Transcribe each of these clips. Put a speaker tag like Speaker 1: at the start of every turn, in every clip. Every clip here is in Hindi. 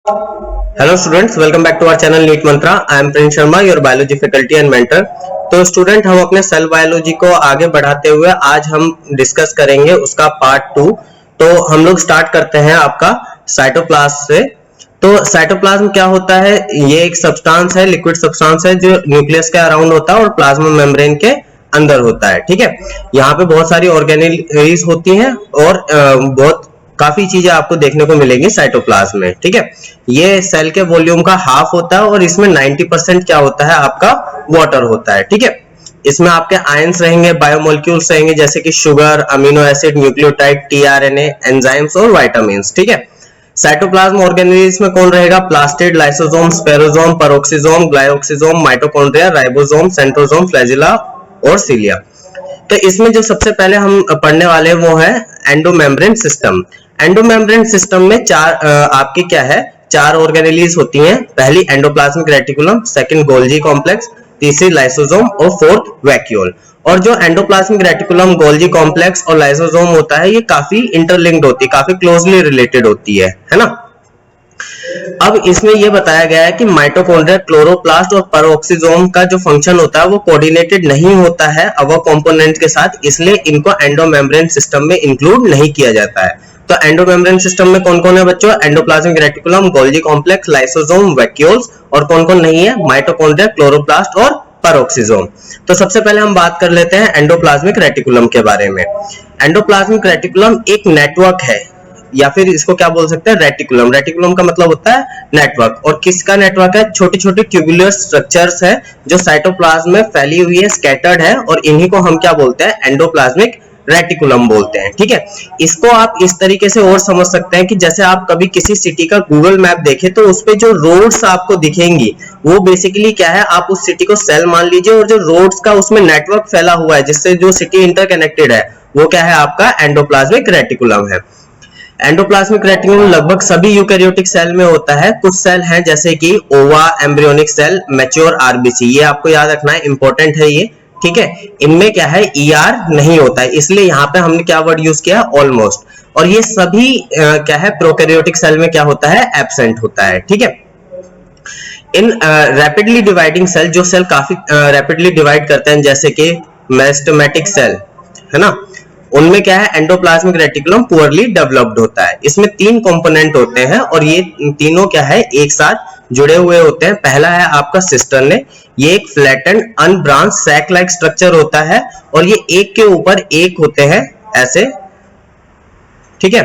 Speaker 1: Hello students, welcome back to our channel NEET Mantra. I am Prince Sharma, your biology faculty and mentor. तो स्टूडेंट, हम अपने सेल बायोलॉजी को आगे बढ़ाते हुए आज हम डिस्कस करेंगे उसका पार्ट 2। तो हम लोग स्टार्ट करते हैं आपका साइटोप्लाज्म से। तो साइटोप्लाज्म क्या होता है? ये एक सब्सटेंस है, लिक्विड सब्सटेंस है जो न्यूक्लियस के अराउंड होता है और प्लाज्मा मेम्ब्रेन के अंदर होता है। ठीक है, यहाँ पे बहुत सारी ऑर्गेनेल्स होती हैं और बहुत काफी चीजें आपको देखने को मिलेंगी साइटोप्लाज्म में। ठीक है, ये सेल के वॉल्यूम का हाफ होता है और इसमें 90% क्या होता है? आपका वाटर होता है। ठीक है, इसमें आपके आयंस रहेंगे, बायोमोलिक्यूल्स रहेंगे जैसे कि sugar, amino acid, nucleotide, tRNA, enzymes और विटामिन्स। ठीक है, साइटोप्लाज्म ऑर्गेनेल्स में कौन रहेगा? Plastid, lysosome, spherosome, peroxisome, glyoxysome, mitochondria, ribosome, centrosome, flagella और सीलिया। तो इसमें जो सबसे पहले हम पढ़ने वाले हैं वो है एंडोमेम्ब्रेन सिस्टम। एंडोमेम्ब्रेन सिस्टम में आपकी क्या है? 4 ऑर्गेनेल्स होती हैं। पहली endoplasmic reticulum, second Golgi complex, तीसरी लाइसोसोम और फोर्थ वैक्यूल। और जो एंडोप्लाज्मिक रेटिकुलम, गोल्जी कॉम्प्लेक्स और लाइसोसोम होता है, ये काफी इंटरलिंक्ड होती है, काफी क्लोजली रिलेटेड होती है ना। अब इसमें यह बताया गया है कि माइटोकॉन्ड्रिया, क्लोरोप्लास्ट और पेरोक्सिसोम का जो फंक्शन होता है वो कोऑर्डिनेटेड नहीं होता है अवर कंपोनेंट के साथ, इसलिए इनको एंडोमेम्ब्रेन सिस्टम में इंक्लूड नहीं किया जाता है। तो एंडोमेम्ब्रेन सिस्टम में कौन कौन है बच्चों? Endoplasmic reticulum, Golgi complex, lysosome, vacuoles. और कौन कौन नहीं है? माइटोकॉन्ड्रिया, क्लोरोप्लास्ट और पेरोक्सिसोम। तो सबसे पहले हम बात कर लेते हैं एंडोप्लाज्मिक रेटिकुलम के बारे में। एंडोप्लाज्मिक रेटिकुलम एक नेटवर्क है, या फिर इसको क्या बोल सकते हैं? रेटिकुलम। रेटिकुलम का मतलब होता है नेटवर्क। और किसका नेटवर्क है? छोटे छोटे ट्यूबुलर स्ट्रक्चर्स है जो साइटोप्लाज्म में फैली हुई है, स्कैटर्ड है, और इन्हीं को हम क्या बोलते हैं? एंडोप्लाज्मिक रेटिकुलम बोलते हैं। ठीक है, इसको आप इस तरीके से और समझ सकते हैं कि जैसे आप कभी किसी सिटी का गूगल मैप देखें तो उस पे जो रोड्स आपको दिखेंगी वो बेसिकली क्या है? आप उस सिटी को सेल मान लीजिए, और जो रोड्स का उसमें नेटवर्क फैला हुआ है जिससे जो सिटी इंटरकनेक्टेड है वो क्या है? आपका एंडोप्लाज्मिक रेटिकुलम है। एंडोप्लाज्मिक रेटिकुलम लगभग सभी यूकैरियोटिक सेल में होता है। कुछ सेल हैं जैसे कि ओवा, एम्ब्रियोनिक सेल, मैच्योर आरबीसी, ये आपको याद रखना है, इंपॉर्टेंट है ये। ठीक है, इनमें क्या है? ईआर नहीं होता है, इसलिए यहाँ पे हमने क्या वर्ड यूज किया? ऑलमोस्ट। और ये सभी क्या है? प्रोकैरियोटिक सेल में क्या होता है? एब्सेंट होता है। ठीक है, इन रैपिडली डिवाइडिंग सेल, जो सेल काफी रैपिडली डिवाइड करते हैं जैसे कि मेरिस्टेमेटिक सेल है ना, उनमें क्या है? एंडोप्लाज्मिक रेटिकुलम पुअरली डेवलप्ड होता है। इसमें 3 कंपोनेंट होते हैं और ये तीनों क्या है? एक साथ जुड़े हुए होते हैं। पहला है आपका सिस्टर्न, ये एक flattened unbranched sac like structure होता है और ये एक के ऊपर एक होते हैं ऐसे। ठीक है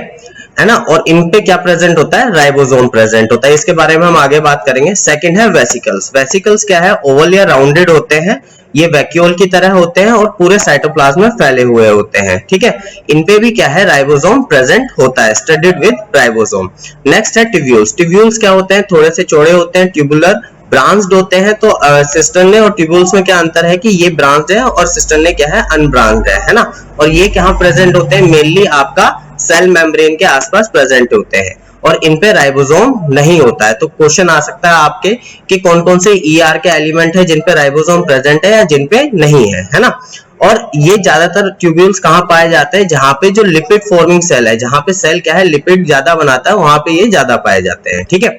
Speaker 1: ना। और इन पे क्या प्रेजेंट होता है? राइबोसोम प्रेजेंट होता है। इसके बारे में हम आगे बात करेंगे। सेकंड है वेसिकल्स। वेसिकल्स क्या है? ओवल या राउंडेड होते हैं, ये वैक्यूल की तरह होते हैं और पूरे साइटोप्लाज्म में फैले हुए होते हैं। ठीक है, इन पे भी क्या है? राइबोसोम प्रेजेंट होता है, स्टडीड विद राइबोसोम। नेक्स्ट है ट्यूब्यूल्स। ट्यूब्यूल्स क्या होते हैं? थोड़े से चौड़े होते हैं, ट्यूबुलर, ब्रांच्ड होते हैं। तो सिस्टर्ने और ट्यूब्यूल्स में क्या अंतर है कि ये ब्रांच्ड है और सिस्टर्ने क्या है? अनब्रांच्ड है ना। और ये कहां प्रेजेंट होते हैं? मेनली आपका सेल मेम्ब्रेन के आसपास प्रेजेंट होते हैं और इन पे राइबोसोम नहीं होता है। तो क्वेश्चन आ सकता है आपके कि कौन कौन से ईआर के एलिमेंट है जिन पे राइबोसोम प्रेजेंट है या जिन पे नहीं है ना। और ये ज्यादातर ट्यूब्यूल्स कहां पाए जाते हैं? जहां पे जो लिपिड फॉर्मिंग सेल है, जहां पे सेल क्या है? लिपिड ज्यादा बनाता है, वहां पे ये ज्यादा पाए जाते हैं। ठीक है,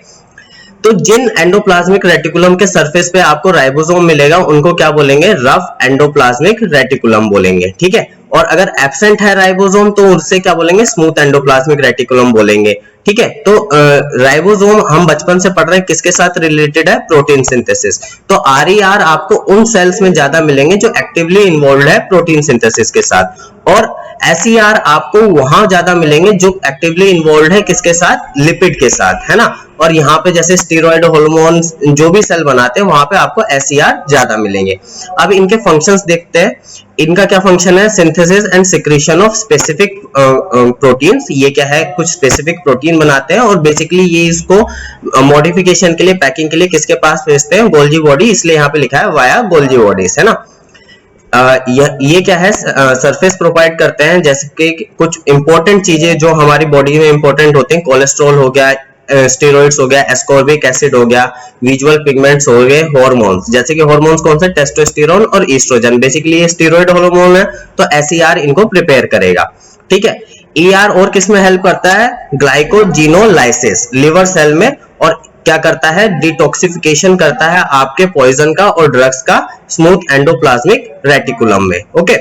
Speaker 1: तो जिन एंडोप्लाज्मिक रेटिकुलम के सरफेस पे आपको राइबोसोम मिलेगा उनको क्या बोलेंगे? रफ एंडोप्लाज्मिक रेटिकुलम बोलेंगे। ठीक है, और अगर एब्सेंट है राइबोसोम तो उससे क्या बोलेंगे? स्मूथ एंडोप्लाज्मिक रेटिकुलम बोलेंगे। ठीक है, तो राइबोसोम हम बचपन से पढ़ रहे हैं, किसके साथ रिलेटेड है? Protein synthesis. तो आरईआर आपको उन सेल्स में ज्यादा मिलेंगे जो एक्टिवली इन्वॉल्व है प्रोटीन सिंथेसिस के साथ, और एसईआर आपको वहां ज्यादा मिलेंगे जो एक्टिवली इन्वॉल्व है किसके साथ? लिपिड के साथ, है ना। और यहाँ पे जैसे स्टीरॉयड हार्मोन जो भी सेल बनाते हैं वहां पे आपको एसईआर ज्यादा मिलेंगे। अब इनके फंक्शंस देखते हैं। इनका क्या फंक्शन है? Synthesis and secretion of specific proteins. ये क्या है? कुछ स्पेसिफिक प्रोटीन बनाते हैं और बेसिकली ये इसको मॉडिफिकेशन के लिए, पैकिंग के लिए किसके पास भेजते हैं? गोल्जी बॉडी, इसलिए यहाँ पे लिखा है वाया गोल्जी बॉडीज, है ना। ये क्या है? सरफेस प्रोवाइड करते हैं, जैसे कि कुछ इंपॉर्टेंट चीजें जो हमारी बॉडी में इंपॉर्टेंट होते हैं, कोलेस्ट्रॉल हो गया, स्टेरॉइड्स हो गया, एस्कॉर्बिक एसिड हो गया, विजुअल पिगमेंट्स हो गए, हार्मोन्स, जैसे कि हार्मोन्स कौन से? टेस्टोस्टेरोन और ईस्ट्रोजन। बेसिकली ये स्टेरॉइड हार्मोन है, तो एसईआर इनको प्रिपेयर करेगा। ठीक है, ईआर और किस में हेल्प करता है? ग्लाइकोजिनोलाइसिस, लिवर सेल में। और क्या करता है, डिटॉक्सिफिकेशन करता है आपके पॉइजन का और ड्रग्स का स्मूथ एंडोप्लाज्मिक रेटिकुलम में। ओके,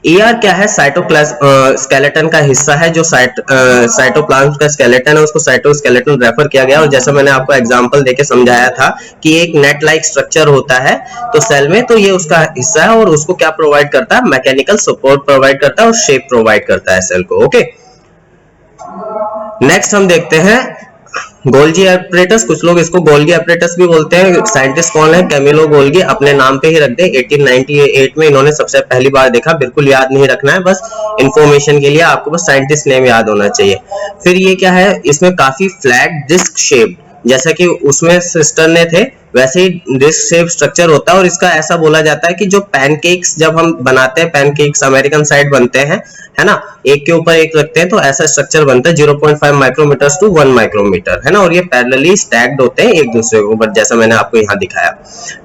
Speaker 1: ER क्या है, स्केलेटन का हिस्सा है। जो साइटोप्लाज्म का स्केलेटन है उसको साइटोस्केलेटन रेफर किया गया, और जैसा मैंने आपको एग्जांपल देके समझाया था कि एक नेट लाइक स्ट्रक्चर होता है तो सेल में, तो ये उसका हिस्सा है और उसको क्या प्रोवाइड करता है, मैकेनिकल सपोर्ट प्रोवाइड करता है और शेप प्रोवाइड करता है सेल को। ओके, नेक्स्ट हम देखते हैं गोल्गी एपरेटस। कुछ लोग इसको गोल्गी एपरेटस भी बोलते हैं। साइंटिस्ट कौन है, कैमिलो गोल्गी, अपने नाम पे ही रख दे। 1898 में इन्होंने सबसे पहली बार देखा। बिल्कुल याद नहीं रखना है, बस इंफॉर्मेशन के लिए आपको बस साइंटिस्ट नेम याद होना चाहिए। फिर ये क्या है, इसमें काफी फ्लैट डिस्क शेप, जैसा कि उसमें सिस्टर ने थे वैसे ही डिस्क शेप स्ट्रक्चर होता है। और इसका ऐसा बोला जाता है कि जो पैनकेक्स जब हम बनाते हैं, पैनकेक्स अमेरिकन साइड बनते हैं, है ना, एक के ऊपर एक रखते हैं तो ऐसा स्ट्रक्चर बनता है 0.5 माइक्रोमीटर टू 1 माइक्रोमीटर, है ना, और ये पैरेलली स्टैक्ड होते हैं एक दूसरे के ऊपर, जैसा मैंने आपको यहाँ दिखाया।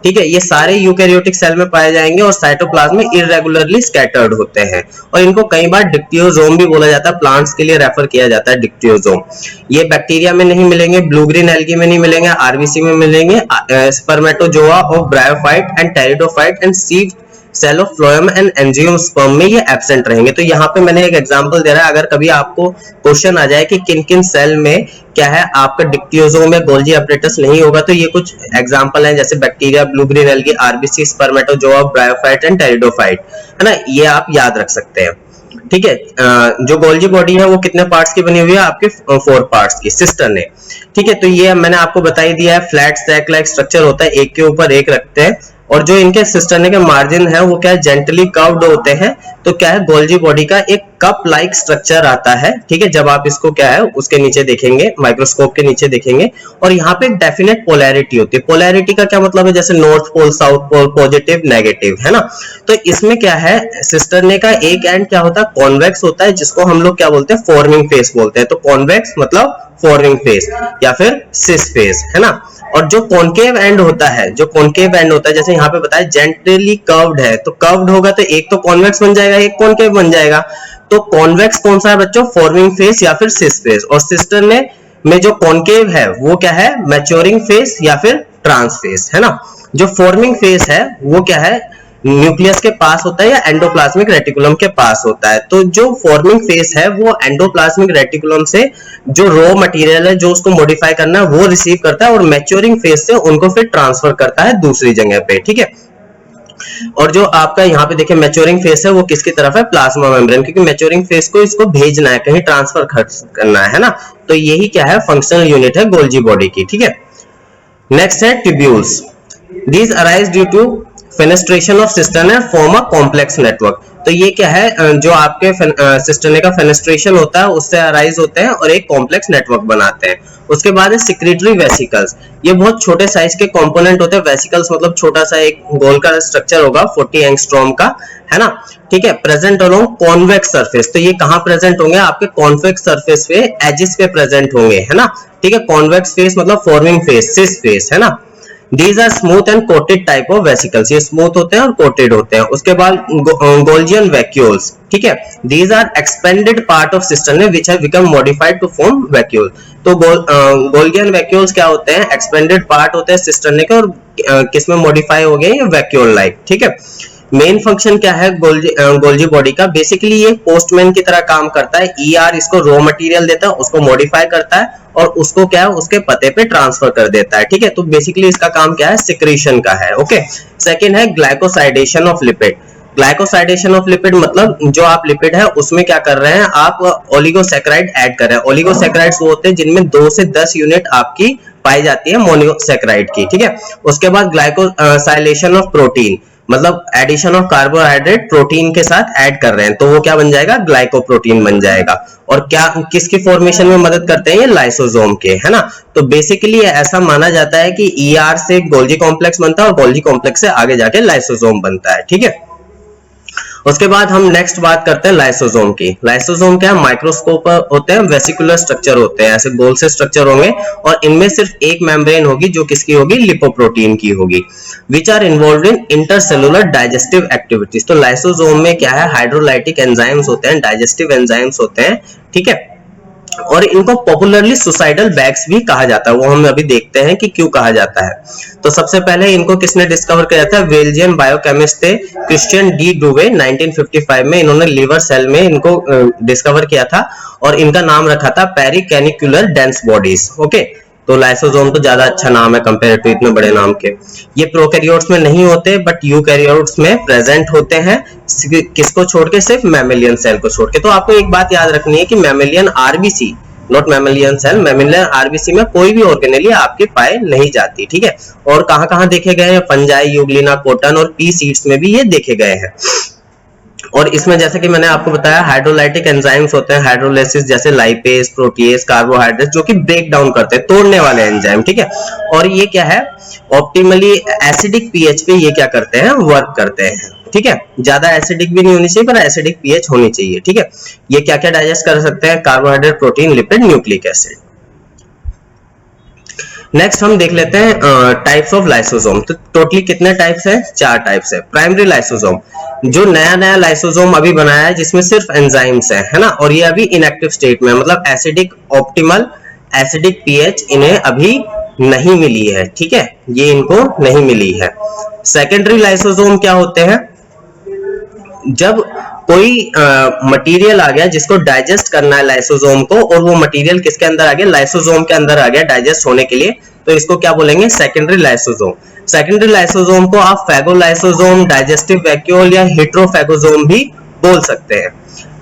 Speaker 1: ठीक है, ये सारे यूकैरियोटिक सेल में पाए जाएंगे और साइटोप्लाज्म में इररेगुलरली स्कैटर्ड होते हैं, और इनको कई बार डिक्टियोजोम भी बोला जाता है। प्लांट्स के लिए रेफर किया जाता है डिक्टियोजोम। ये बैक्टीरिया में नहीं मिलेंगे, ब्लू ग्रीन एल्गी में नहीं मिलेंगे, आरबीसी में मिलेंगे, spermatozoa of bryophyte and pteridophyte and sieve cell of phloem and angiosperm में ये एब्सेंट रहेंगे। तो यहाँ पे मैंने एक एग्जांपल दे रहा है, अगर कभी आपको क्वेश्चन आ जाए कि किन किन सेल में क्या है आपका डिक्टियोजोम में गोल्गी एपरेटस नहीं होगा, तो ये कुछ एग्जांपल हैं, जैसे bacteria, blue green algae, RBC, spermatozoa, bryophyte and pteridophyte, है ना, ये आप याद रख सकते हैं। ठीक है, जो गोल्गी बॉडी है वो कितने पार्ट्स की बनी हुई है, आपके 4 पार्ट्स की, सिस्टर ने। ठीक है, तो ये मैंने आपको बता ही दिया है, फ्लैट स्टैक लाइक स्ट्रक्चर होता है, एक के ऊपर एक रखते हैं, और जो इनके सिस्टर्ने के मार्जिन है वो क्या है, जेंटली कर्व्ड होते हैं। तो क्या है, गोल्गी बॉडी का एक कप लाइक स्ट्रक्चर आता है। ठीक है, जब आप इसको क्या है उसके नीचे देखेंगे, माइक्रोस्कोप के नीचे देखेंगे, और यहाँ पे एक डेफिनेट पोलैरिटी होती है। पोलैरिटी का क्या मतलब है, जैसे north pole, south pole, positive, negative, है ना। तो इसमें क्या है, सिस्टर्ने का एक एंड क्या होता है, कॉन्वेक्स होता है, जिसको हम लोग क्या बोलते हैं, फॉर्मिंग फेस बोलते हैं। तो कॉन्वेक्स मतलब फॉर्मिंग फेस या फिर सिस फेस, है ना। और जो कॉनकेव एंड होता है, जैसे यहाँ पे बताया जेंटली कर्व्ड है, तो कर्व्ड होगा तो एक तो कॉन्वेक्स बन जाएगा, एक कॉनकेव बन जाएगा। तो कॉन्वेक्स कौन सा है बच्चों, फॉर्मिंग फेस या फिर सिस फेस। और सिस्टर में जो कॉनकेव है वो क्या है, मैच्योरिंग फेस या फिर ट्रांस फेस, है ना। जो फॉर्मिंग फेस है वो क्या है, न्यूक्लियस के पास होता है या एंडोप्लाज्मिक रेटिकुलम के पास होता है। तो जो फॉर्मिंग फेस है वो एंडोप्लाज्मिक रेटिकुलम से जो रॉ मटेरियल है जो उसको मॉडिफाई करना है वो रिसीव करता है, और मैच्योरिंग फेस से उनको फिर ट्रांसफर करता है दूसरी जगह पे। ठीक है, और जो आपका यहाँ पे देखिए मैच्योरिंग फेस है वो किसकी तरफ है, प्लाज्मा मेम्ब्रेन, क्योंकि मैच्योरिंग फेस को इसको भेजना है, कहीं ट्रांसफर करना है ना। तो यही क्या है, फंक्शनल यूनिट है गोल्गी बॉडी की। ठीक है, नेक्स्ट है tubules. These arise due to fenestration of cistern form a complex network. तो ये क्या है, जो आपके सिस्टर्न का फेनेस्ट्रेशन होता है उससे अराइज होते हैं और एक कॉम्प्लेक्स नेटवर्क बनाते हैं। उसके बाद है सिक्रीटरी वेसिकल्स। ये बहुत छोटे साइज के कंपोनेंट होते हैं। वेसिकल्स मतलब छोटा सा एक गोल का स्ट्रक्चर होगा 40 एंगस्ट्रॉम का, है ना। ठीक है, प्रेजेंट अलोंग कॉन्वेक्स सरफेस। तो ये कहाँ प्रेजेंट होंगे, आपके कॉन्वेक्स सरफेस पे, एजिस पे प्रेजेंट होंगे, है ना। ठीक है, कॉन्वेक्स फेस मतलब फॉर्मिंग फेस, सिस फेस, है ना। These are smooth and coated type of vesicles. ये स्मूथ होते हैं और कोटेड होते हैं। उसके बाद गोल्जियन वैक्यूल्स। ठीक है, these are expanded part of cistern which have become modified to form vacuole. तो गोल्जियन वैक्यूल्स क्या होते हैं, एक्सपेंडेड पार्ट होते हैं सिस्टर्न के, और किसमें मॉडिफाई हो गए, ये वैक्यूल लाइक। ठीक है, मेन फंक्शन क्या है गोल्गी बॉडी का, बेसिकली ये पोस्टमैन की तरह काम करता है। ER इसको रॉ मटेरियल देता है, उसको मॉडिफाई करता है और उसको क्या है उसके पते पे ट्रांसफर कर देता है। ठीक है, तो बेसिकली इसका काम क्या है, सिक्रीशन का है। ओके, सेकंड है glycosidation of lipid. Glycosidation of lipid मतलब जो आप लिपिड है उसमें क्या कर रहे हैं, आप ओलिगोसैकेराइड ऐड कर रहे हैं। ओलिगोसैकेराइड्स वो होते हैं जिनमें 2 से 10 यूनिट आपकी पाई जाती है मोनोसैकेराइड की। ठीक है, उसके बाद ग्लाइकोसाइलेशन ऑफ प्रोटीन मतलब एडिशन ऑफ कार्बोहाइड्रेट प्रोटीन के साथ ऐड कर रहे हैं, तो वो क्या बन जाएगा, ग्लाइकोप्रोटीन बन जाएगा। और क्या किसकी फॉर्मेशन में मदद करते हैं, ये लाइसोसोम के, है ना। तो बेसिकली ऐसा माना जाता है कि ER से गोल्गी कॉम्प्लेक्स बनता है और गोल्गी कॉम्प्लेक्स से आगे जाके लाइसोसोम बनता है। ठीक है, उसके बाद हम नेक्स्ट बात करते हैं लाइसोसोम की। लाइसोसोम क्या है, माइक्रोस्कोप होते हैं, वेसिकुलर स्ट्रक्चर होते हैं, ऐसे गोल से स्ट्रक्चर होंगे, और इनमें सिर्फ एक मेम्ब्रेन होगी जो किसकी होगी, लिपोप्रोटीन की होगी, which are involve in intercellular digestive activities. तो लाइसोसोम में क्या है, हाइड्रोलाइटिक एंजाइम्स होते हैं, डाइजेस्टिव एंजाइम्स होते हैं। ठीक है, और इनको पॉपुलरली सुसाइडल बैग्स भी कहा जाता है, वो हम अभी देखते हैं कि क्यों कहा जाता है। तो सबसे पहले इनको किसने डिस्कवर किया था? बेल्जियन बायोकेमिस्ट थे क्रिश्चियन डी डुवे, 1955 में इन्होंने लिवर सेल में इनको डिस्कवर किया था और इनका नाम रखा था पेरिकैनिकुलर डेंस बॉडीज। ओके, तो लाइसोसोम तो ज्यादा अच्छा नाम है कंपेयर टू इतने बड़े नाम के। ये प्रोकैरियोट्स में नहीं होते बट यूकैरियोट्स में प्रेजेंट होते हैं, किसको छोड़ के? सिर्फ मैमेलियन सेल को छोड़ के। तो आपको एक बात याद रखनी है कि mammalian RBC, not mammalian cell, mammalian RBC में कोई भी ऑर्गेनेली आपके पाए नहीं जाती, ठीक है। और कहां कहां देखे गए हैं? फंजाई, यूग्लिना, कॉटन और पी सीड्स में भी ये देखे गए हैं। और इसमें जैसे कि मैंने आपको बताया हाइड्रोलाइटिक एंजाइम्स होते हैं, हाइड्रोलाइसिस, जैसे लाइपेज, प्रोटीएज, कार्बोहाइड्रेट, जो कि ब्रेक डाउन करते हैं, तोड़ने वाले एंजाइम, ठीक है। और ये क्या है? ऑप्टिमली एसिडिक पीएच पे ये क्या करते हैं? वर्क करते हैं, ठीक है। ज्यादा एसिडिक भी नहीं होनी चाहिए पर एसिडिक पीएच होनी चाहिए, ठीक है। ये क्या क्या डाइजेस्ट कर सकते हैं? Carbohydrate, protein, lipid, nucleic acid. Next हम देख लेते हैं टाइप्स ऑफ लाइसोसोम। तो टोटली कितने टाइप्स हैं? 4 टाइप्स है। प्राइमरी लाइसोसोम, जो नया लाइसोसोम अभी बनाया है जिसमें सिर्फ एंजाइम्स है ना, और ये अभी इनएक्टिव स्टेट में, मतलब एसिडिक ऑप्टिमल एसिडिक पीएच इन्हें अभी नहीं मिली है, ठीक है, ये इनको नहीं मिली है। सेकेंडरी लाइसोसोम क्या होते हैं? जब कोई मटेरियल आ गया जिसको डाइजेस्ट करना है लाइसोसोम को, और वो मटेरियल किसके अंदर आ गया? लाइसोसोम के अंदर आ गया डाइजेस्ट होने के लिए, तो इसको क्या बोलेंगे? Secondary lysosome. सेकेंडरी लाइसोसोम को आप फैगोलाइसोसोम, डाइजेस्टिव वैक्यूल या हेट्रोफैगोसोम भी बोल सकते हैं।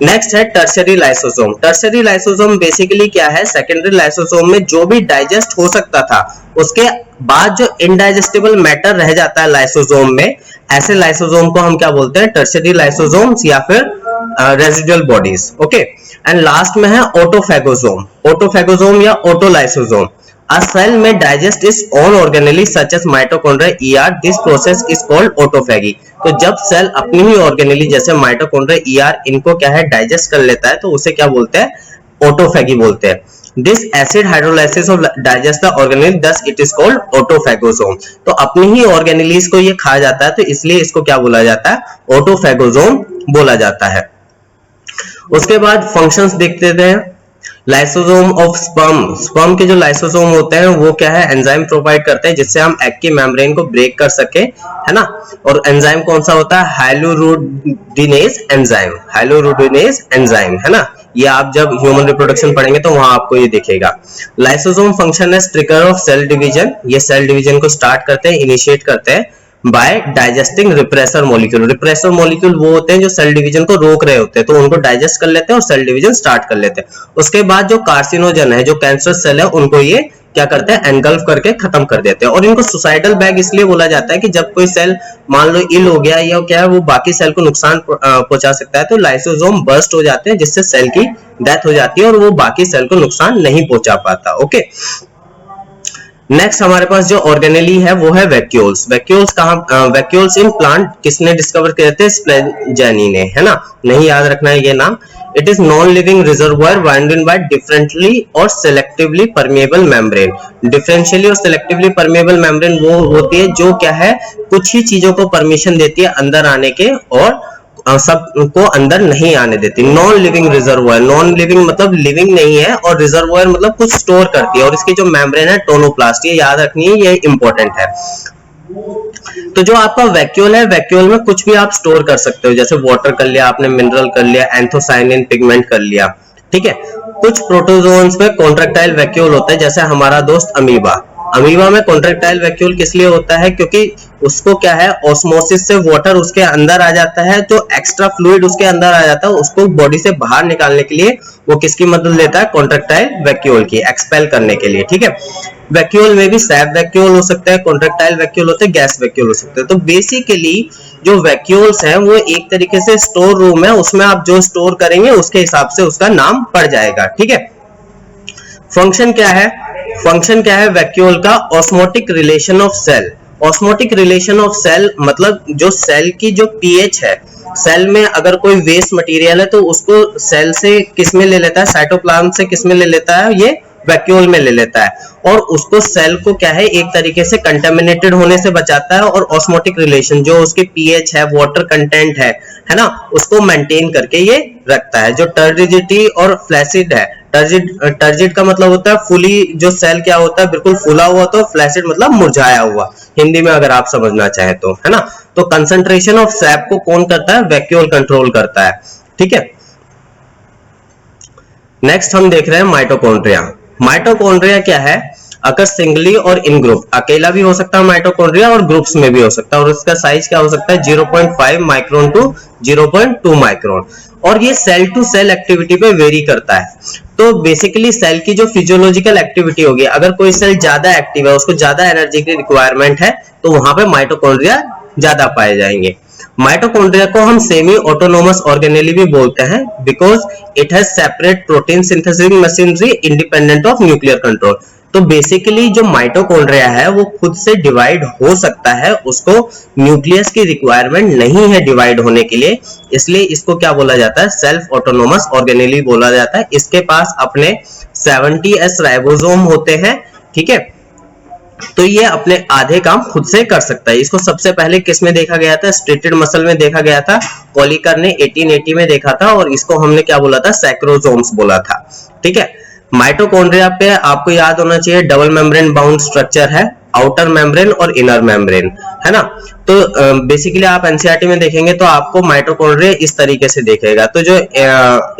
Speaker 1: नेक्स्ट है tertiary lysosome. Tertiary lysosome basically क्या है? सेकेंडरी लाइसोसोम में जो भी डाइजेस्ट हो सकता था उसके बाद जो इनडाइजेस्टिबल मैटर रह जाता है लाइसोसोम में, ऐसे लाइसोसोम को हम क्या बोलते हैं? टर्शियरी लाइसोसोम्स या फिर residual bodies. Okay, and last में है ऑटोफैगोसोम। ऑटोफैगोसोम या ऑटोलाइसोसोम, a cell may digest its own organelle such as mitochondria, this process is called autophagy। तो जब सेल अपनी ही ऑर्गेनेली जैसे माइटोकॉन्ड्रिया इनको क्या है? डाइजेस्ट कर लेता है, तो उसे क्या बोलते हैं? ऑटोफैगी बोलते हैं। This acid hydrolysis of digest the organelle, thus it is called autophagosome। तो अपनी ही ऑर्गेनेलीज को ये खा जाता है, तो इसलिए इसको क्या बोला जाता है? ऑटोफैगोसोम बोला जाता है। उसके बाद फंक्शंस देखते हैं। लाइसोसोम ऑफ स्पर्म, स्पर्म के जो लाइसोसोम होते हैं वो क्या है? एंजाइम प्रोवाइड करते हैं जिससे हम एग की मेम्ब्रेन को ब्रेक कर सके, है ना। और एंजाइम कौन सा होता है? हाइलोरुडिनेज एंजाइम, हाइलोरुडिनेज एंजाइम, है ना। ये आप जब ह्यूमन रिप्रोडक्शन पढ़ेंगे तो वहां आपको ये दिखेगा। Lysosome function as trigger of cell division, ये सेल डिवीजन को स्टार्ट करते हैं, इनिशिएट करते हैं by digesting repressor molecule. Repressor molecule वो होते हैं जो सेल डिवीजन को रोक रहे होते हैं, तो उनको डाइजेस्ट कर लेते हैं और सेल डिवीजन स्टार्ट कर लेते हैं। उसके बाद जो कार्सिनोजन है, जो कैंसरस सेल है, उनको ये क्या करते हैं? एनगल्फ करके खत्म कर देते हैं। और इनको सुसाइडल बैग इसलिए बोला जाता है कि जब कोई सेल मान लो इल हो गया या क्या है, वो बाकी सेल को नुकसान पहुंचा सकता है, तो लाइसोसोम बर्स्ट हो जाते हैं जिससे सेल की डेथ हो जाती है और वो बाकी सेल को नुकसान नहीं पहुंचा पाता। ओके, नेक्स्ट हमारे पास जो ऑर्गेनेली है वो है वैक्यूल्स। वैक्यूल्स कहां? वैक्यूल्स इन प्लांट किसने डिस्कवर किए थे? स्प्लेंजानी ने, है ना। नहीं याद रखना है ये नाम। It is non living reservoir bounded by differently और सेलेक्टिवली परमेएबल मेम्ब्रेन। डिफरेंशियली और सेलेक्टिवली परमेएबल मेम्ब्रेन वो होती है जो क्या है? कुछ ही चीजों को परमिशन देती है अंदर आने के और सबको अंदर नहीं आने देती। Non living reservoir, non living मतलब लिविंग नहीं है, और रिजर्वोयर मतलब कुछ स्टोर करती है। और इसकी जो मेम्ब्रेन है टोनोप्लास्ट, ये याद रखनी है, ये इंपॉर्टेंट है। तो जो आपका वैक्यूल है, वैक्यूल में कुछ भी आप स्टोर कर सकते हो, जैसे वाटर कर लिया आपने, मिनरल कर लिया, एंथोसाइनिन पिगमेंट कर लिया, ठीक है। कुछ प्रोटोजोन्स में कॉन्ट्रैक्टाइल वैक्यूल होता है, जैसे हमारा दोस्त अमीबा। अमीबा में कॉन्ट्रैक्टाइल वैक्यूल किस लिए होता है? क्योंकि उसको क्या है? ऑस्मोसिस से वाटर उसके अंदर आ जाता है, जो एक्स्ट्रा फ्लूइड उसके अंदर आ जाता है, उसको बॉडी से बाहर निकालने के लिए वो किसकी मदद लेता है? कॉन्ट्रैक्टाइल वैक्यूल की, एक्सपेल करने के लिए, ठीक है। वैक्यूल में भी सैप वैक्यूल हो सकता है, कॉन्ट्रैक्टाइल वैक्यूल होते हैं, गैस वैक्यूल हो सकते हैं। तो बेसिकली जो वैक्यूल्स हैं वो एक तरीके से स्टोर रूम है, उसमें आप जो स्टोर करेंगे उसके हिसाब से उसका नाम पड़ जाएगा, ठीक है। फंक्शन क्या है? फंक्शन क्या है वैक्यूल का? Osmotic relation of cell. Osmotic relation of cell मतलब जो सेल की जो पीएच है, सेल में अगर कोई वेस्ट मटेरियल है तो उसको सेल से किस में ले लेता है? साइटोप्लाज्म से किस में ले लेता है? ये वैक्यूल में ले लेता है, और उसको सेल को क्या है? एक तरीके से कंटेमिनेटेड होने से बचाता है, और ऑस्मोटिक रिलेशन जो उसके पीएच है, वाटर कंटेंट है ना, उसको मेंटेन करके ये रखता है। जो टर्डिडिटी और फ्लैसिड है, टर्जिड का मतलब होता है फुली, जो सेल क्या होता है बिल्कुल फूला हुआ, तो फ्लैसिड मतलब मुरझाया हुआ, हिंदी में अगर आप समझना चाहें तो, है ना। तो कंसंट्रेशन ऑफ सैप को कौन करता है, वैक्यूल कंट्रोल करता है, ठीक है। नेक्स्ट हम देख रहे हैं माइटोकॉन्ड्रिया। माइटोकॉन्ड्रिया क्या है, अगर सिंगली और इन ग्रुप, अकेला भी हो सकता है माइटोकॉन्ड्रिया और ग्रुप्स में भी हो सकता है, और उसका साइज क्या हो सकता है 0.5 माइक्रोन टू 0.2 माइक्रोन, और ये सेल टू सेल एक्टिविटी पे वेरी करता है। तो बेसिकली सेल की जो फिजियोलॉजिकल एक्टिविटी होगी, अगर कोई सेल ज्यादा एक्टिव है, उसको ज्यादा एनर्जी की रिक्वायरमेंट है, तो वहां पे माइटोकॉन्ड्रिया ज्यादा पाए जाएंगे। माइटोकॉन्ड्रिया को हम सेमी ऑटोनोमस ऑर्गेनेली भी बोलते हैं, because it has separate protein synthesis machinery independent of nuclear control. तो बेसिकली जो माइटोकॉन्ड्रिया है वो खुद से डिवाइड हो सकता है, उसको न्यूक्लियस की रिक्वायरमेंट नहीं है डिवाइड होने के लिए, इसलिए इसको क्या बोला जाता है, सेल्फ ऑटोनोमस ऑर्गेनेली बोला जाता है। इसके पास अपने 70S राइबोसोम होते हैं, ठीक है। तो ये अपने आधे काम खुद से कर सकता है। इसको सबसे पहले किस में देखा गया था, स्ट्रेटेड मसल में देखा गया था, कॉलिकर ने 1880 में देखा था, और इसको हमने क्या बोला था, सैक्रोसोम्स बोला था, ठीक है। माइटोकॉन्ड्रिया पे आपको याद होना चाहिए डबल मेम्ब्रेन बाउंड स्ट्रक्चर है, आउटर मेम्ब्रेन और इनर मेम्ब्रेन, है ना। तो बेसिकली आप एनसीईआरटी में देखेंगे तो आपको माइटोकॉन्ड्रिया इस तरीके से देखेगा। तो जो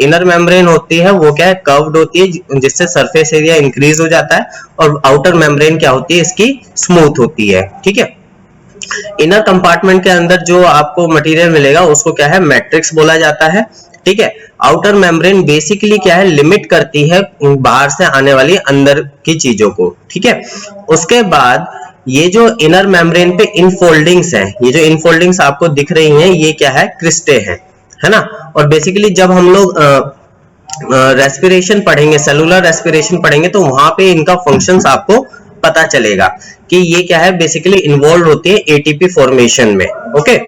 Speaker 1: इनर मेम्ब्रेन होती है वो क्या है, कर्व्ड होती है, जिससे सरफेस एरिया इंक्रीज हो जाता है, और आउटर मेम्ब्रेन क्या होती है, इसकी स्मूथ होती है, ठीक है। इनर कंपार्टमेंट के अंदर जो आपको मटेरियल मिलेगा उसको क्या है, मैट्रिक्स बोला जाता है, ठीक है। आउटर मेम्ब्रेन बेसिकली क्या है, लिमिट करती है बाहर से आने वाली अंदर की चीजों को, ठीक है। उसके बाद ये जो इनर मेम्ब्रेन पे इनफोल्डिंग्स है, ये जो इनफोल्डिंग्स आपको दिख रही हैं, ये क्या है, क्रिस्टे हैं, है ना। और बेसिकली जब हम लोग रेस्पिरेशन पढ़ेंगे, सेलुलर रेस्पिरेशन पढ़ेंगे, तो वहां पे इनका फंक्शंस आपको पता चलेगा कि ये क्या है, बेसिकली इन्वॉल्व होती है एटीपी फॉर्मेशन में, ओके।